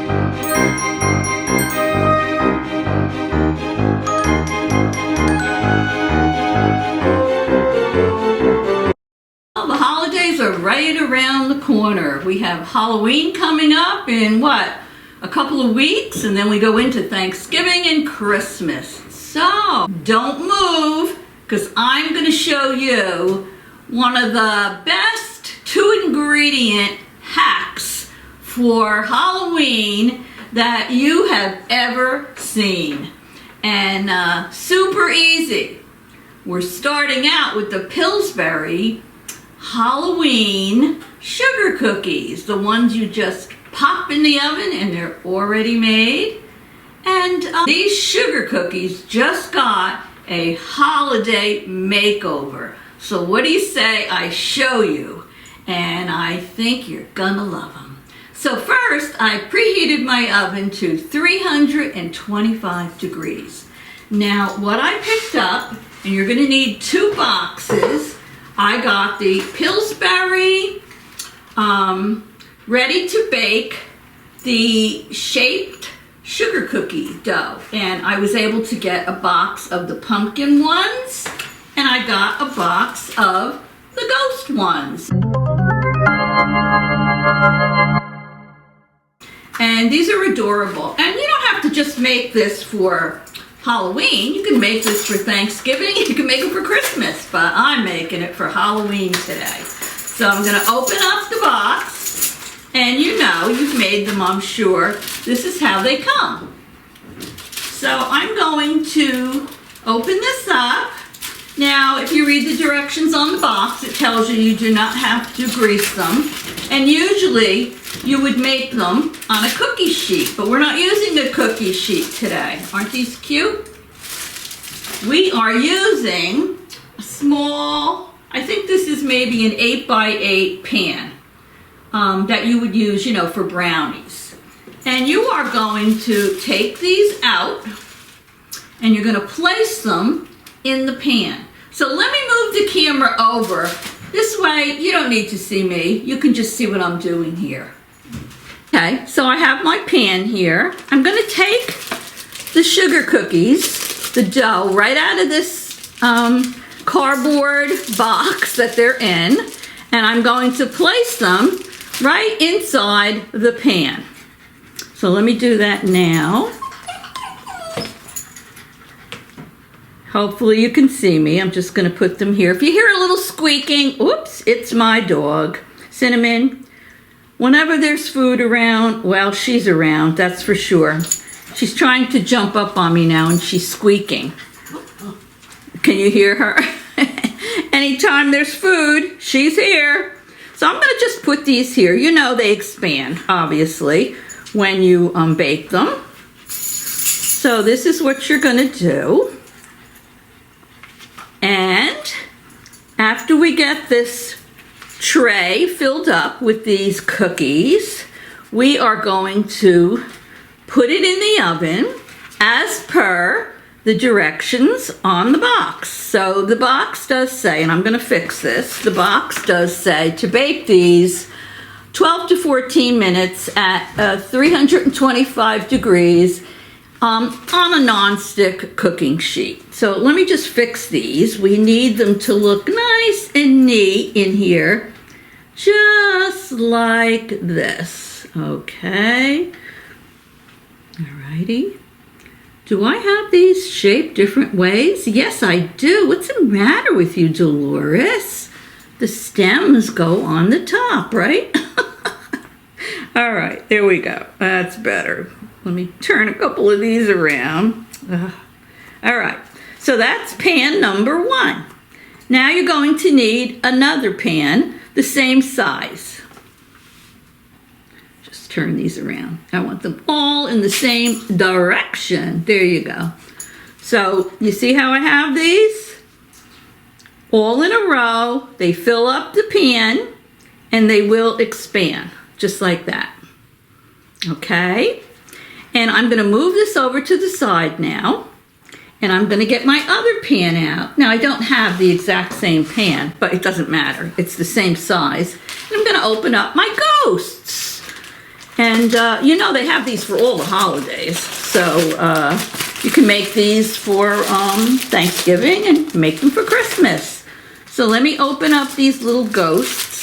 Well, the holidays are right around the corner. We have Halloween coming up in a couple of weeks, and then we go into Thanksgiving and Christmas. So don't move, because I'm going to show you one of the best 2-ingredient hacks for Halloween that you have ever seen. And super easy. We're starting out with the Pillsbury Halloween sugar cookies, the ones you just pop in the oven and they're already made. And these sugar cookies just got a holiday makeover. So what do you say I show you? And I think you're gonna love them. So first, I preheated my oven to 325 degrees. Now, what I picked up, and you're gonna need 2 boxes. I got the Pillsbury ready to bake, the shaped sugar cookie dough. And I was able to get a box of the pumpkin ones, and I got a box of the ghost ones. And these are adorable. And you don't have to just make this for Halloween. You can make this for Thanksgiving. You can make it for Christmas, but I'm making it for Halloween today. So I'm gonna open up the box, and you know, you've made them, I'm sure. This is how they come. So I'm going to open this up. Now, if you read the directions on the box, it tells you do not have to grease them. And usually, you would make them on a cookie sheet, but we're not using a cookie sheet today. Aren't these cute? We are using a small, I think this is maybe an 8x8 pan that you would use, you know, for brownies. And you are going to take these out, and you're going to place them in the pan. So let me move the camera over. This way, you don't need to see me. You can just see what I'm doing here. Okay, so I have my pan here. I'm going to take the sugar cookies, the dough, right out of this cardboard box that they're in, and I'm going to place them right inside the pan. So let me do that now. Hopefully you can see me. I'm just going to put them here. If you hear a little squeaking, oops, it's my dog, Cinnamon. Whenever there's food around, well, she's around, that's for sure. She's trying to jump up on me now, and she's squeaking. Can you hear her? Anytime there's food, she's here. So I'm going to just put these here. You know they expand, obviously, when you bake them. So this is what you're going to do. And after we get this tray filled up with these cookies, we are going to put it in the oven as per the directions on the box. So the box does say, and I'm going to fix this, the box does say to bake these 12 to 14 minutes at 325 degrees on a non-stick cooking sheet. So let me just fix these. We need them to look nice and neat in here, just like this. Okay. Alrighty. Do I have these shaped different ways? Yes, I do. What's the matter with you, Dolores? The stems go on the top, right? All right, there we go. That's better. Let me turn a couple of these around. All right, so that's pan number 1. Now you're going to need another pan the same size. Just turn these around. I want them all in the same direction. There you go. So you see how I have these? All in a row. They fill up the pan and they will expand just like that. Okay? And I'm going to move this over to the side now. And I'm going to get my other pan out. Now, I don't have the exact same pan, but it doesn't matter. It's the same size. And I'm going to open up my ghosts. And you know they have these for all the holidays. So you can make these for Thanksgiving and make them for Christmas. So let me open up these little ghosts.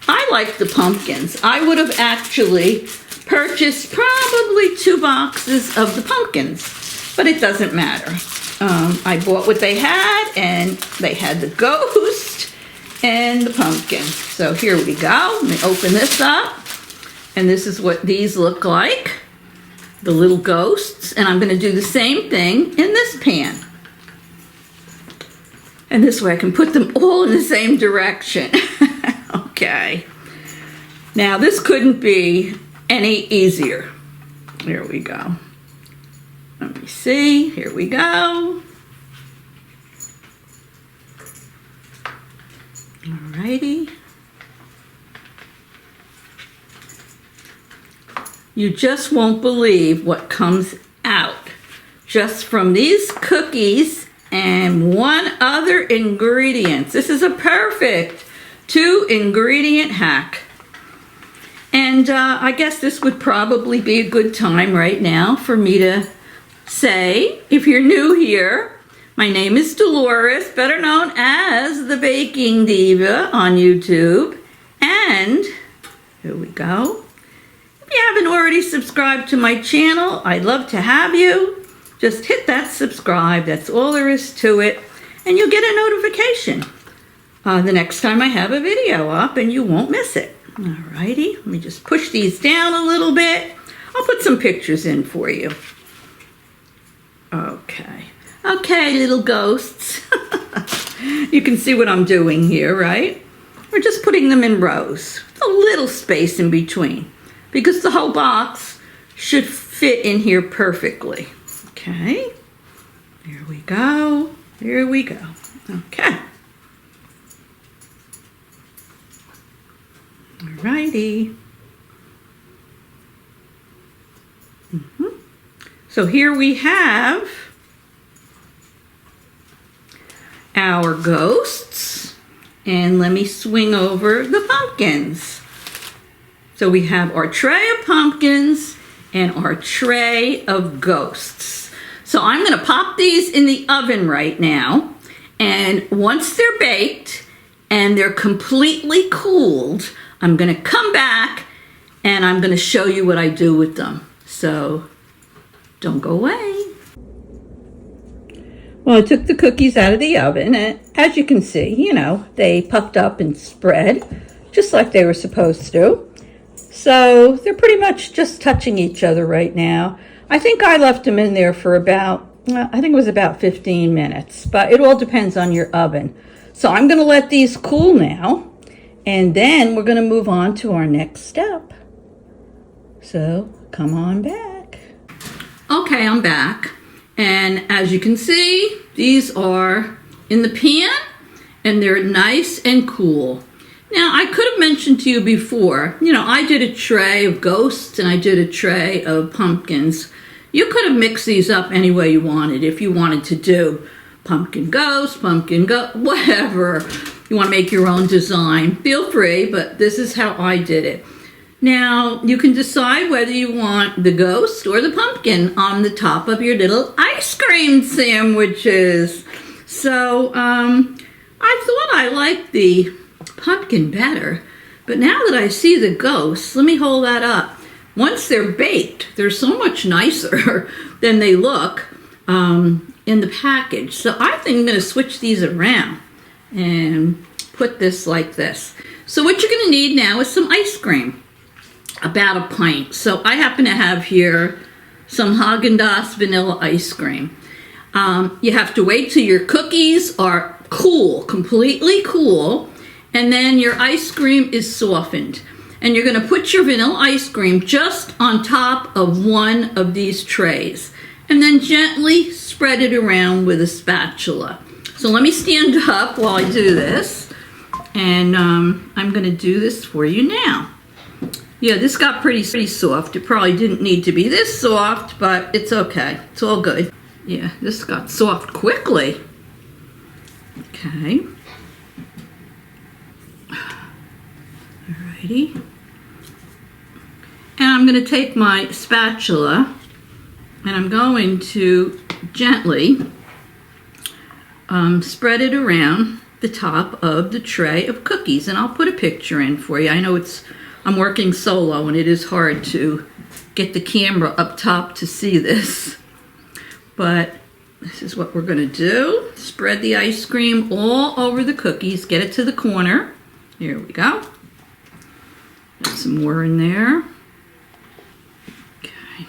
I like the pumpkins. I would have actually purchased probably 2 boxes of the pumpkins, but it doesn't matter. I bought what they had, and they had the ghost and the pumpkin. So here we go. Let me open this up, and this is what these look like, the little ghosts. And I'm going to do the same thing in this pan. And this way I can put them all in the same direction. Okay. Now this couldn't be any easier. Here we go. Let me see. Here we go. Alrighty. You just won't believe what comes out just from these cookies and one other ingredient. This is a perfect 2-ingredient hack. And I guess this would probably be a good time right now for me to say, if you're new here, my name is Dolores, better known as the Baking Diva on YouTube. And here we go. If you haven't already subscribed to my channel, I'd love to have you. Just hit that subscribe. That's all there is to it. And you'll get a notification the next time I have a video up, and you won't miss it. Alrighty, let me just push these down a little bit. I'll put some pictures in for you. Okay. Okay, little ghosts. You can see what I'm doing here, right? We're just putting them in rows. A little space in between, because the whole box should fit in here perfectly. Okay. There we go. There we go. Okay. Alrighty. So here we have our ghosts, and let me swing over the pumpkins. So we have our tray of pumpkins and our tray of ghosts. So I'm going to pop these in the oven right now, and once they're baked and they're completely cooled, I'm going to come back and I'm going to show you what I do with them. So don't go away. Well, I took the cookies out of the oven, and as you can see, you know, they puffed up and spread just like they were supposed to. So they're pretty much just touching each other right now. I think I left them in there for about, I think it was about 15 minutes, but it all depends on your oven. So I'm going to let these cool now, and then we're going to move on to our next step. So come on back. Okay, I'm back. And as you can see, these are in the pan, and they're nice and cool. Now, I could have mentioned to you before, you know, I did a tray of ghosts and I did a tray of pumpkins. You could have mixed these up any way you wanted. If you wanted to do pumpkin ghost, whatever. You want to make your own design, feel free, but this is how I did it. Now, you can decide whether you want the ghost or the pumpkin on the top of your little ice cream sandwiches. So, I thought I liked the pumpkin better, but now that I see the ghosts, let me hold that up. Once they're baked, they're so much nicer than they look in the package. So I think I'm going to switch these around and put this like this. So what you're going to need now is some ice cream. About a pint. So I happen to have here some Haagen-Dazs vanilla ice cream. You have to wait till your cookies are cool, completely cool, and then your ice cream is softened. And you're going to put your vanilla ice cream just on top of one of these trays, and then gently spread it around with a spatula. So let me stand up while I do this, and I'm going to do this for you now. Yeah, this got pretty soft. It probably didn't need to be this soft, but it's okay. It's all good. Yeah, this got soft quickly. Okay. Alrighty. And I'm going to take my spatula and I'm going to gently spread it around the top of the tray of cookies. And I'll put a picture in for you. I know I'm working solo and it is hard to get the camera up top to see this. But this is what we're going to do. Spread the ice cream all over the cookies. Get it to the corner. Here we go. Got some more in there. Okay.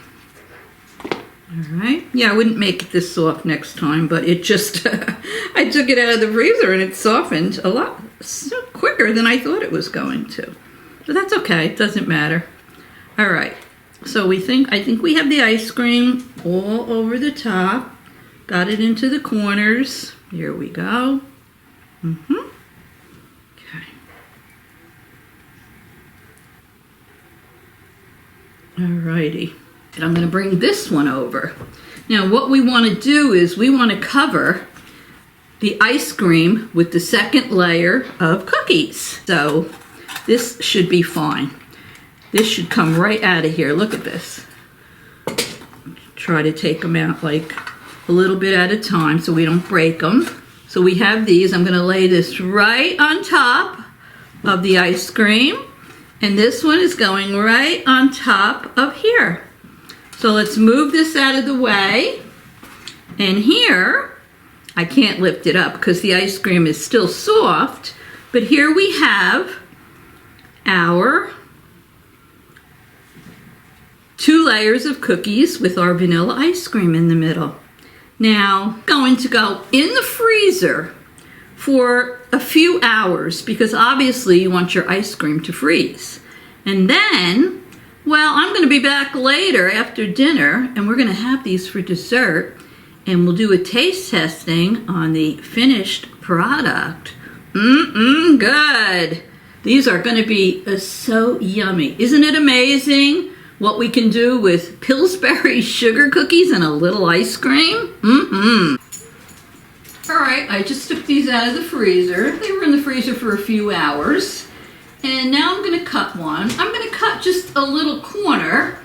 All right. Yeah, I wouldn't make it this soft next time, but it just, I took it out of the freezer and it softened a lot quicker than I thought it was going to. But that's okay. It doesn't matter. All right. So I think we have the ice cream all over the top. Got it into the corners. Here we go. Okay. Alrighty. And I'm going to bring this one over. Now what we want to do is we want to cover the ice cream with the second layer of cookies. So this should be fine. This should come right out of here. Look at this. Try to take them out like a little bit at a time so we don't break them. So we have these. I'm going to lay this right on top of the ice cream. And this one is going right on top of here. So let's move this out of the way. And here, I can't lift it up because the ice cream is still soft. But here we have our 2 layers of cookies with our vanilla ice cream in the middle. Now, going to go in the freezer for a few hours because obviously you want your ice cream to freeze. And then, well, I'm going to be back later after dinner and we're going to have these for dessert and we'll do a taste testing on the finished product. Good. These are going to be so yummy. Isn't it amazing what we can do with Pillsbury sugar cookies and a little ice cream? All right, I just took these out of the freezer. They were in the freezer for a few hours. And now I'm going to cut one. I'm going to cut just a little corner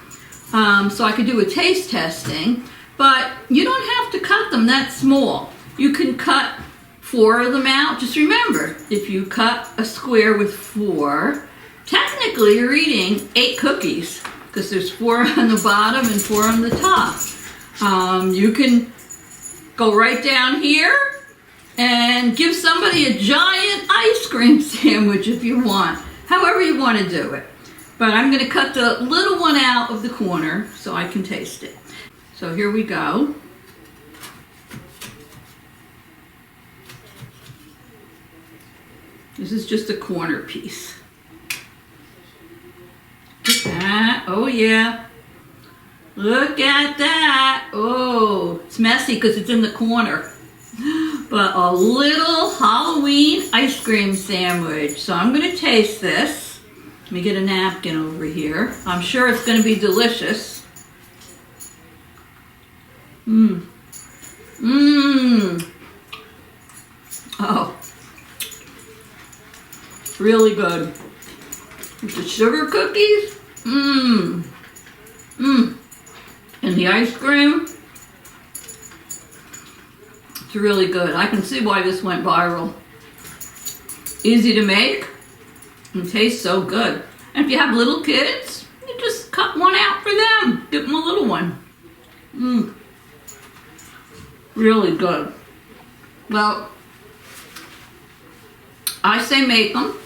so I can do a taste testing. But you don't have to cut them that small. You can cut 4 of them out. Just remember, if you cut a square with 4, technically you're eating 8 cookies because there's 4 on the bottom and 4 on the top. You can go right down here and give somebody a giant ice cream sandwich if you want. However you want to do it. But I'm going to cut the little one out of the corner so I can taste it. So here we go. This is just a corner piece. Look at that. Oh yeah. Look at that. Oh, it's messy because it's in the corner. But a little Halloween ice cream sandwich. So I'm going to taste this. Let me get a napkin over here. I'm sure it's going to be delicious. Oh. Really good. With the sugar cookies. And the ice cream. It's really good. I can see why this went viral. Easy to make and tastes so good. And if you have little kids, you just cut one out for them. Give them a little one. Really good. Well, I say make them.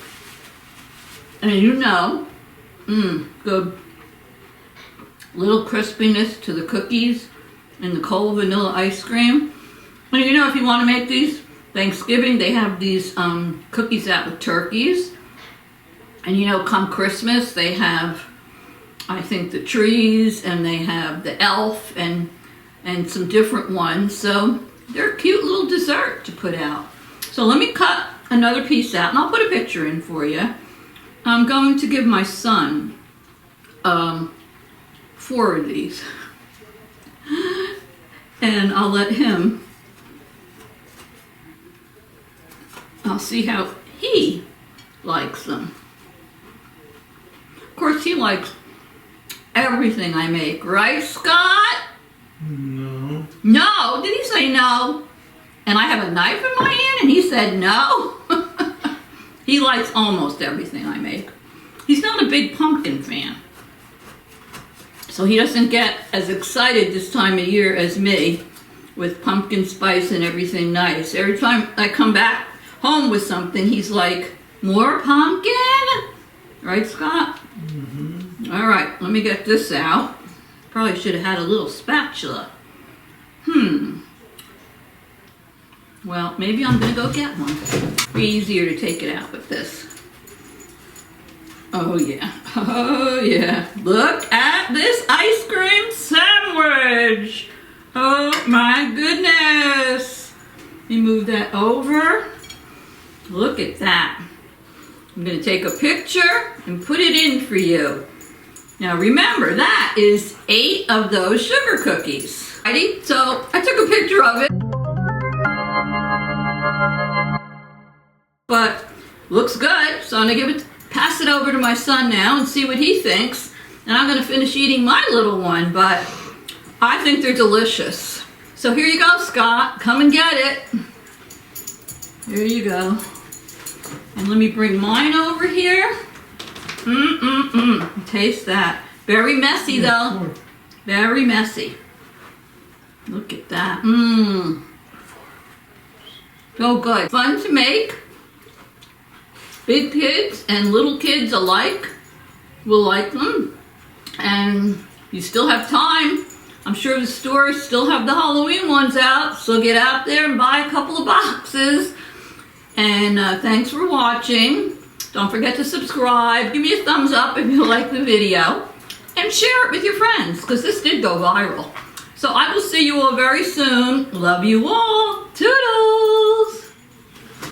And you know, good. Little crispiness to the cookies and the cold vanilla ice cream. And you know, if you want to make these Thanksgiving, they have these cookies out with turkeys. And you know, come Christmas, they have, I think, the trees, and they have the elf, and some different ones. So they're a cute little dessert to put out. So let me cut another piece out, and I'll put a picture in for you. I'm going to give my son 4 of these. And I'll let him, I'll see how he likes them. Of course, he likes everything I make. Right, Scott? No. No? Did he say no? And I have a knife in my hand and he said no? He likes almost everything I make. He's not a big pumpkin fan. So he doesn't get as excited this time of year as me with pumpkin spice and everything nice. Every time I come back home with something, he's like, more pumpkin? Right, Scott? Mm-hmm. All right, let me get this out. Probably should have had a little spatula. Well, maybe I'm gonna go get one. Be easier to take it out with this. Oh yeah, oh yeah. Look at this ice cream sandwich. Oh my goodness. Let me move that over. Look at that. I'm gonna take a picture and put it in for you. Now remember, that is 8 of those sugar cookies. Ready? So I took a picture of it. But looks good, so I'm gonna pass it over to my son now and see what he thinks. And I'm gonna finish eating my little one, but I think they're delicious. So here you go, Scott. Come and get it. There you go. And let me bring mine over here. Taste that. Very messy though. Very messy. Look at that. So good. Fun to make. Big kids and little kids alike will like them. And you still have time. I'm sure the stores still have the Halloween ones out, so get out there and buy a couple of boxes. And thanks for watching. Don't forget to subscribe. Give me a thumbs up if you like the video. And share it with your friends, because this did go viral. So I will see you all very soon. Love you all. Toodles.